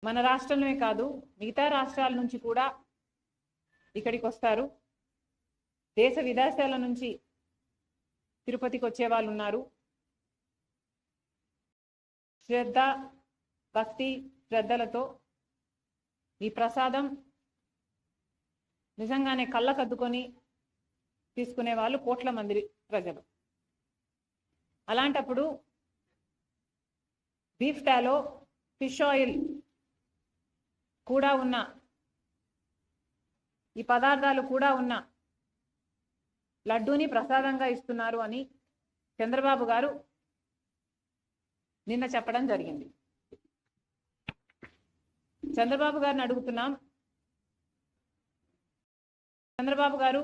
మన రాష్ట్రంలోనే కాదు మిగతా రాష్ట్రాల నుంచి కూడా ఇక్కడికి వస్తారు. దేశ విదేశాల నుంచి తిరుపతికి వచ్చే వాళ్ళు ఉన్నారు. శ్రద్ధ, భక్తి, శ్రద్ధలతో ఈ ప్రసాదం నిజంగానే కళ్ళకద్దుకొని తీసుకునే వాళ్ళు కోట్ల మంది ప్రజలు. అలాంటప్పుడు బీఫ్ టాలో ఫిష్ ఆయిల్ కూడా ఉన్న ఈ పదార్థాలు కూడా ఉన్న లడ్డూని ప్రసాదంగా ఇస్తున్నారు అని చంద్రబాబు గారు నిన్న చెప్పడం జరిగింది. చంద్రబాబు గారిని అడుగుతున్నాం, చంద్రబాబు గారు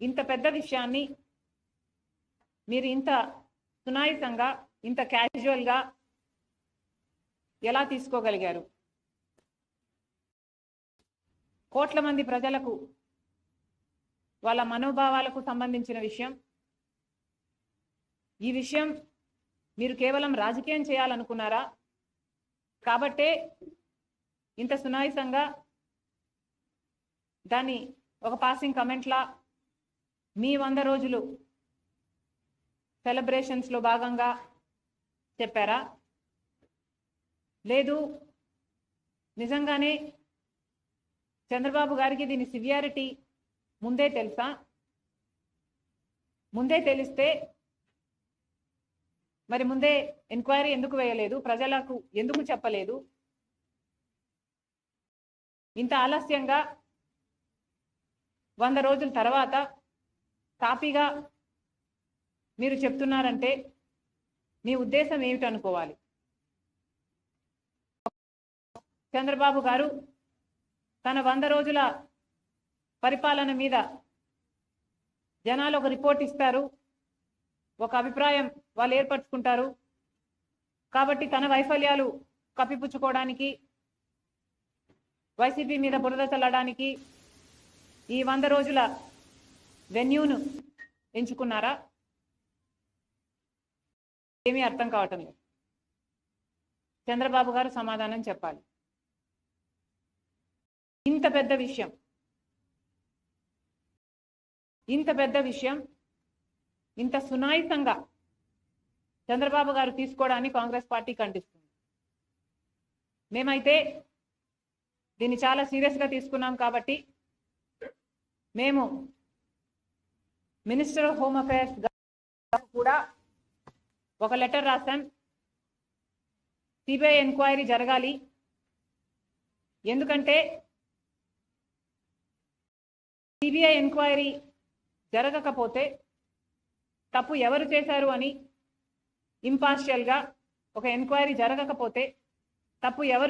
ఇంత పెద్ద విషయాన్ని మీరు ఇంత సునాయాసంగా ఇంత క్యాజువల్గా ఎలా తీసుకోగలిగారు? కోట్ల మంది ప్రజలకు వాళ్ళ మనోభావాలకు సంబంధించిన విషయం. ఈ విషయం మీరు కేవలం రాజకీయం చేయాలనుకున్నారా? కాబట్టే ఇంత సునాయాసంగా దాన్ని ఒక పాసింగ్ కమెంట్లా మీ 100 రోజులు సెలబ్రేషన్స్లో భాగంగా చెప్పారా? లేదు నిజంగానే చంద్రబాబు గారికి దీని సివియారిటీ ముందే తెలుసా? ముందే తెలిస్తే మరి ముందే ఎంక్వైరీ ఎందుకు వేయలేదు? ప్రజలకు ఎందుకు చెప్పలేదు? ఇంత ఆలస్యంగా 100 రోజుల తర్వాత కాపీగా మీరు చెప్తున్నారంటే మీ ఉద్దేశం ఏమిటనుకోవాలి? చంద్రబాబు గారు తన 100 రోజుల పరిపాలన మీద జనాలు ఒక రిపోర్ట్ ఇస్తారు, ఒక అభిప్రాయం వాళ్ళు ఏర్పరచుకుంటారు. కాబట్టి తన వైఫల్యాలు కప్పిపుచ్చుకోవడానికి, వైసీపీ మీద బురద చల్లడానికి ఈ 100 రోజుల వెన్యూను ఎంచుకున్నారా? ఏమీ అర్థం కావటం లేదు. చంద్రబాబు గారు సమాధానం చెప్పాలి. ఇంత పెద్ద విషయం ఇంత సునాయాసంగా చంద్రబాబు గారు తీసుకోవడాన్ని కాంగ్రెస్ పార్టీ ఖండిస్తుంది. మేమైతే దీన్ని చాలా సీరియస్గా తీసుకున్నాం. కాబట్టి మేము మినిస్టర్ ఆఫ్ హోమ్ అఫైర్స్ కూడా ఒక లెటర్ రాశాం. సిబిఐ ఎంక్వైరీ జరగాలి. ఎందుకంటే సిబిఐ ఎంక్వైరీ జరగకపోతే తప్పు ఎవరు చేశారు అని ఇంపార్షియల్గా ఒక ఎంక్వైరీ జరగకపోతే తప్పు ఎవరు